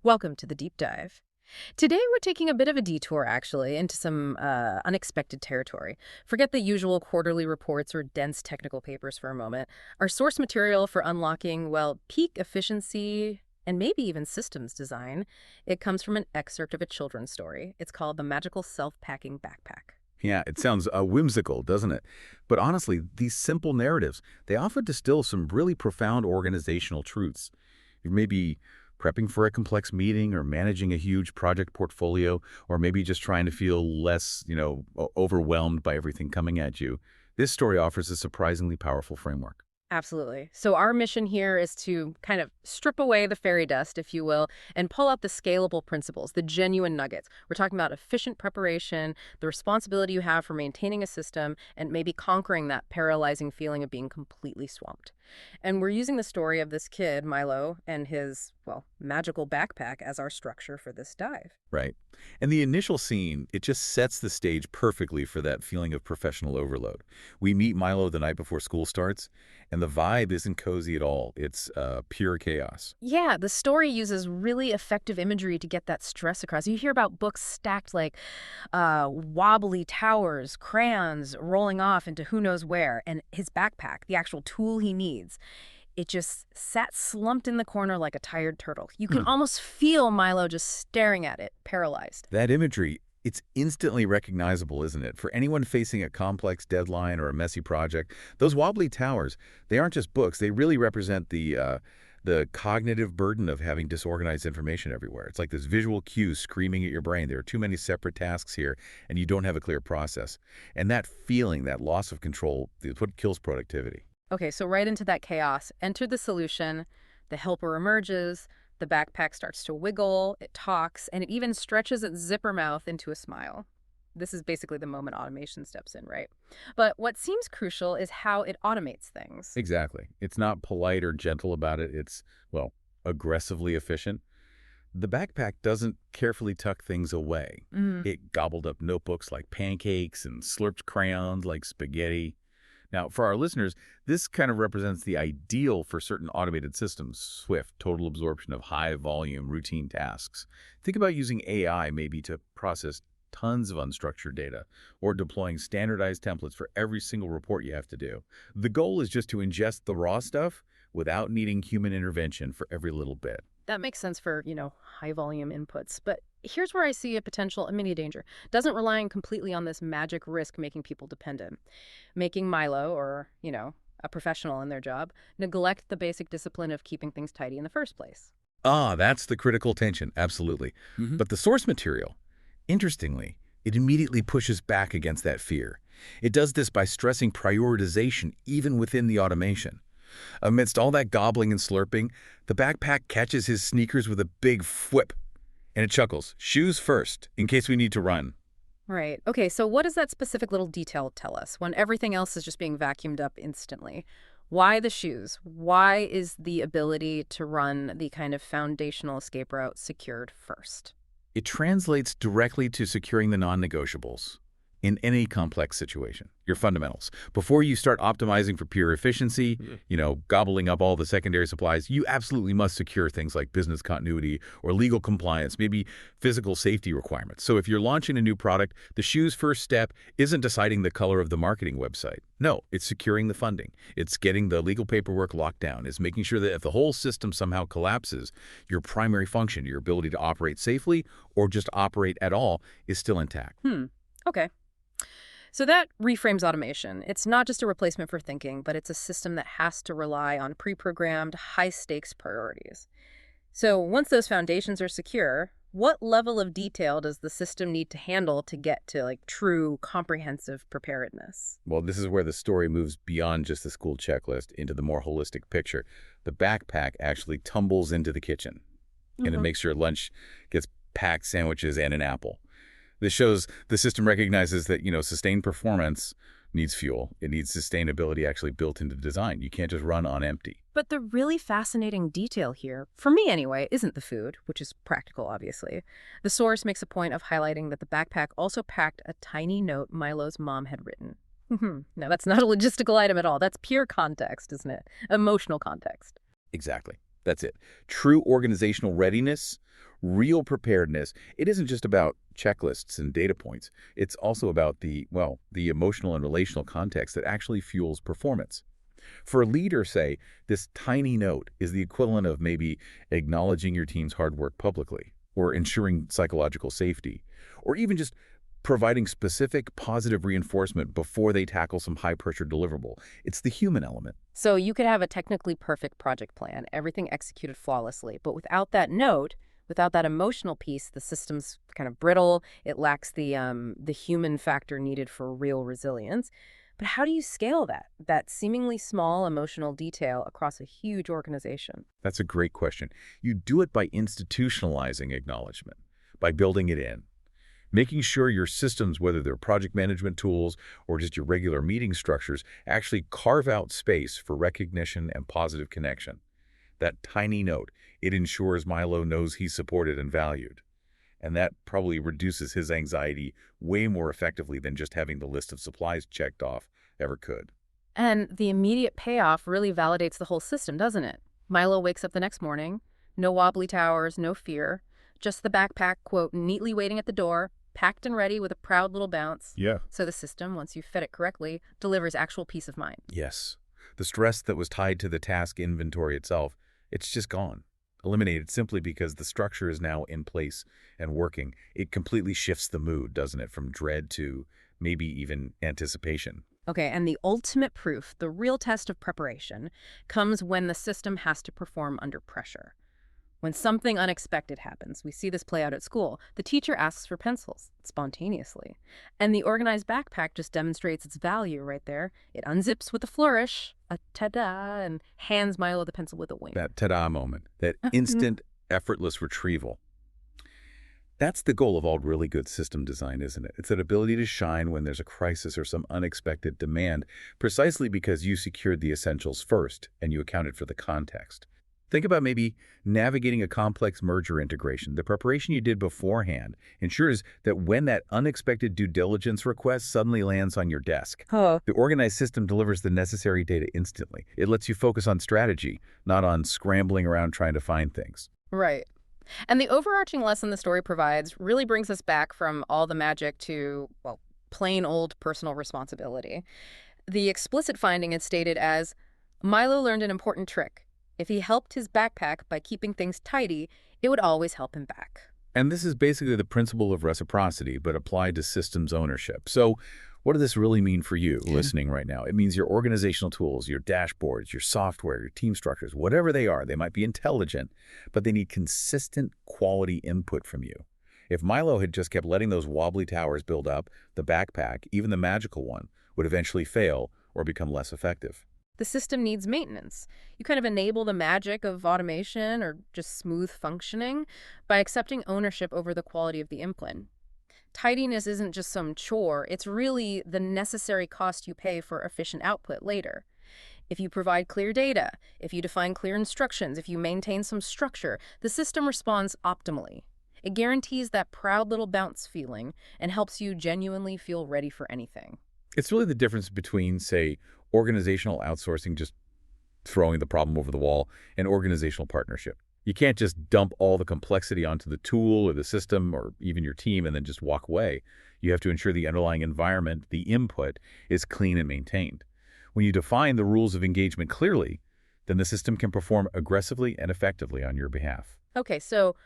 Welcome to the deep dive. Today we're taking a bit of a detour, actually, into some unexpected territory. Forget the usual quarterly reports or dense technical papers for a moment. Our source material for unlocking, well, peak efficiency and maybe even systems design, it comes from an excerpt of a children's story. It's called The Magical Self-Packing Backpack. Yeah, it sounds whimsical, doesn't it? But honestly, these simple narratives, they often distill some really profound organizational truths. You may be prepping for a complex meeting or managing a huge project portfolio, or maybe just trying to feel less, overwhelmed by everything coming at you. This story offers a surprisingly powerful framework. Absolutely. So our mission here is to kind of strip away the fairy dust, if you will, and pull out the scalable principles, the genuine nuggets. We're talking about efficient preparation, the responsibility you have for maintaining a system, and maybe conquering that paralyzing feeling of being completely swamped. And we're using the story of this kid, Milo, and his, well, magical backpack as our structure for this dive. Right. And the initial scene, it just sets the stage perfectly for that feeling of professional overload. We meet Milo the night before school starts, and the vibe isn't cozy at all. It's pure chaos. Yeah, the story uses really effective imagery to get that stress across. You hear about books stacked like wobbly towers, crayons rolling off into who knows where, and his backpack, the actual tool he needs, it just sat slumped in the corner like a tired turtle. You can almost feel Milo just staring at it, paralyzed. That imagery, it's instantly recognizable, isn't it? For anyone facing a complex deadline or a messy project, those wobbly towers, they aren't just books. They really represent the cognitive burden of having disorganized information everywhere. It's like this visual cue screaming at your brain. There are too many separate tasks here, and you don't have a clear process. And that feeling, that loss of control, is what kills productivity. Okay, so right into that chaos. Enter the solution. The helper emerges. The backpack starts to wiggle. It talks, and it even stretches its zipper mouth into a smile. This is basically the moment automation steps in, right? But what seems crucial is how it automates things. Exactly. It's not polite or gentle about it. It's, well, aggressively efficient. The backpack doesn't carefully tuck things away. It gobbled up notebooks like pancakes and slurped crayons like spaghetti. Now, for our listeners, this kind of represents the ideal for certain automated systems, swift, total absorption of high-volume, routine tasks. Think about using AI maybe to process tons of unstructured data, or deploying standardized templates for every single report you have to do. The goal is just to ingest the raw stuff without needing human intervention for every little bit. That makes sense for, high volume inputs. But here's where I see a mini danger. Doesn't rely completely on this magic risk making people dependent. Making Milo, or, a professional in their job, neglect the basic discipline of keeping things tidy in the first place. Ah, that's the critical tension, absolutely. But the source material, interestingly, it immediately pushes back against that fear. It does this by stressing prioritization even within the automation. Amidst all that gobbling and slurping, the backpack catches his sneakers with a big whip, and it chuckles, shoes first, in case we need to run. Right. Okay, so what does that specific little detail tell us when everything else is just being vacuumed up instantly? Why the shoes? Why is the ability to run the kind of foundational escape route secured first? It translates directly to securing the non-negotiables in any complex situation, your fundamentals. Before you start optimizing for pure efficiency, gobbling up all the secondary supplies, you absolutely must secure things like business continuity or legal compliance, maybe physical safety requirements. So if you're launching a new product, the shoe's first step isn't deciding the color of the marketing website. No, it's securing the funding. It's getting the legal paperwork locked down. It's making sure that if the whole system somehow collapses, your primary function, your ability to operate safely or just operate at all, is still intact. Okay. So that reframes automation. It's not just a replacement for thinking, but it's a system that has to rely on pre-programmed, high-stakes priorities. So once those foundations are secure, what level of detail does the system need to handle to get to true comprehensive preparedness? Well, this is where the story moves beyond just the school checklist into the more holistic picture. The backpack actually tumbles into the kitchen, and it makes sure lunch gets packed sandwiches and an apple. This shows the system recognizes that, sustained performance needs fuel. It needs sustainability actually built into design. You can't just run on empty. But the really fascinating detail here, for me anyway, isn't the food, which is practical, obviously. The source makes a point of highlighting that the backpack also packed a tiny note Milo's mom had written. Now, that's not a logistical item at all. That's pure context, isn't it? Emotional context. Exactly. That's it. True organizational readiness, real preparedness. It isn't just about checklists and data points. It's also about the emotional and relational context that actually fuels performance. For a leader, say, this tiny note is the equivalent of maybe acknowledging your team's hard work publicly, or ensuring psychological safety, or even just providing specific positive reinforcement before they tackle some high-pressure deliverable. It's the human element. So you could have a technically perfect project plan, everything executed flawlessly, but without that note, without that emotional piece, the system's kind of brittle. It lacks the human factor needed for real resilience. But how do you scale that seemingly small emotional detail across a huge organization? That's a great question. You do it by institutionalizing acknowledgement, by building it in. Making sure your systems, whether they're project management tools or just your regular meeting structures, actually carve out space for recognition and positive connection. That tiny note, it ensures Milo knows he's supported and valued. And that probably reduces his anxiety way more effectively than just having the list of supplies checked off ever could. And the immediate payoff really validates the whole system, doesn't it? Milo wakes up the next morning, no wobbly towers, no fear, just the backpack, quote, neatly waiting at the door, packed and ready with a proud little bounce. Yeah. So the system, once you fed it correctly, delivers actual peace of mind. Yes. The stress that was tied to the task inventory itself, it's just gone. Eliminated simply because the structure is now in place and working. It completely shifts the mood, doesn't it, from dread to maybe even anticipation. Okay, and the ultimate proof, the real test of preparation, comes when the system has to perform under pressure. When something unexpected happens, we see this play out at school. The teacher asks for pencils spontaneously, and the organized backpack just demonstrates its value right there. It unzips with a flourish, a ta-da, and hands Milo the pencil with a wink. That ta-da moment, that instant, effortless retrieval. That's the goal of all really good system design, isn't it? It's that ability to shine when there's a crisis or some unexpected demand, precisely because you secured the essentials first and you accounted for the context. Think about maybe navigating a complex merger integration. The preparation you did beforehand ensures that when that unexpected due diligence request suddenly lands on your desk, the organized system delivers the necessary data instantly. It lets you focus on strategy, not on scrambling around trying to find things. Right. And the overarching lesson the story provides really brings us back from all the magic to, well, plain old personal responsibility. The explicit finding is stated as, Milo learned an important trick. If he helped his backpack by keeping things tidy, it would always help him back. And this is basically the principle of reciprocity, but applied to systems ownership. So what does this really mean for you listening right now? It means your organizational tools, your dashboards, your software, your team structures, whatever they are, they might be intelligent, but they need consistent quality input from you. If Milo had just kept letting those wobbly towers build up, the backpack, even the magical one, would eventually fail or become less effective. The system needs maintenance. You kind of enable the magic of automation or just smooth functioning by accepting ownership over the quality of the input. Tidiness isn't just some chore, it's really the necessary cost you pay for efficient output later. If you provide clear data, if you define clear instructions, if you maintain some structure, the system responds optimally. It guarantees that proud little bounce feeling and helps you genuinely feel ready for anything. It's really the difference between, say, organizational outsourcing, just throwing the problem over the wall, and organizational partnership. You can't just dump all the complexity onto the tool or the system or even your team and then just walk away. You have to ensure the underlying environment, the input, is clean and maintained. When you define the rules of engagement clearly, then the system can perform aggressively and effectively on your behalf. Okay, so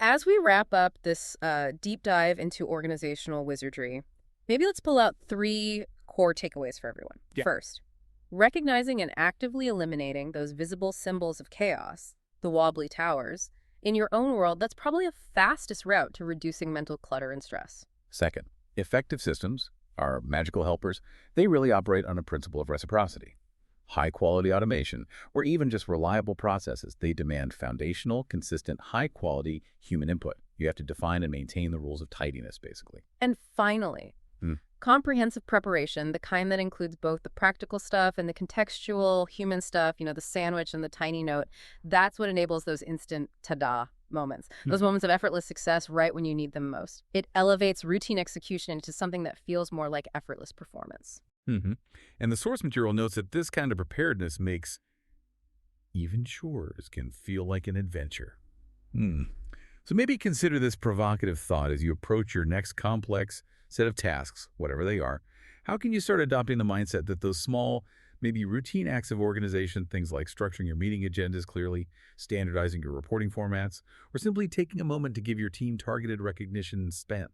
as we wrap up this deep dive into organizational wizardry, maybe let's pull out 3 core takeaways for everyone. Yeah. First, recognizing and actively eliminating those visible symbols of chaos, the wobbly towers, in your own world, that's probably a fastest route to reducing mental clutter and stress. Second, effective systems, our magical helpers, they really operate on a principle of reciprocity. High-quality automation, or even just reliable processes, they demand foundational, consistent, high-quality human input. You have to define and maintain the rules of tidiness, basically. And finally, comprehensive preparation, the kind that includes both the practical stuff and the contextual human stuff, the sandwich and the tiny note, that's what enables those instant ta-da moments, those moments of effortless success right when you need them most. It elevates routine execution into something that feels more like effortless performance. And the source material notes that this kind of preparedness makes Even chores can feel like an adventure. Hmm. So maybe consider this provocative thought as you approach your next complex set of tasks, whatever they are. How can you start adopting the mindset that those small, maybe routine acts of organization, things like structuring your meeting agendas clearly, standardizing your reporting formats, or simply taking a moment to give your team targeted recognition and spent?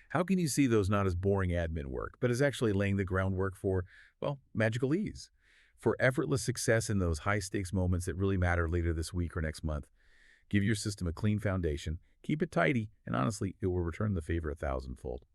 How can you see those not as boring admin work, but as actually laying the groundwork for, well, magical ease? For effortless success in those high-stakes moments that really matter later this week or next month, give your system a clean foundation, keep it tidy, and honestly, it will return the favor a thousandfold.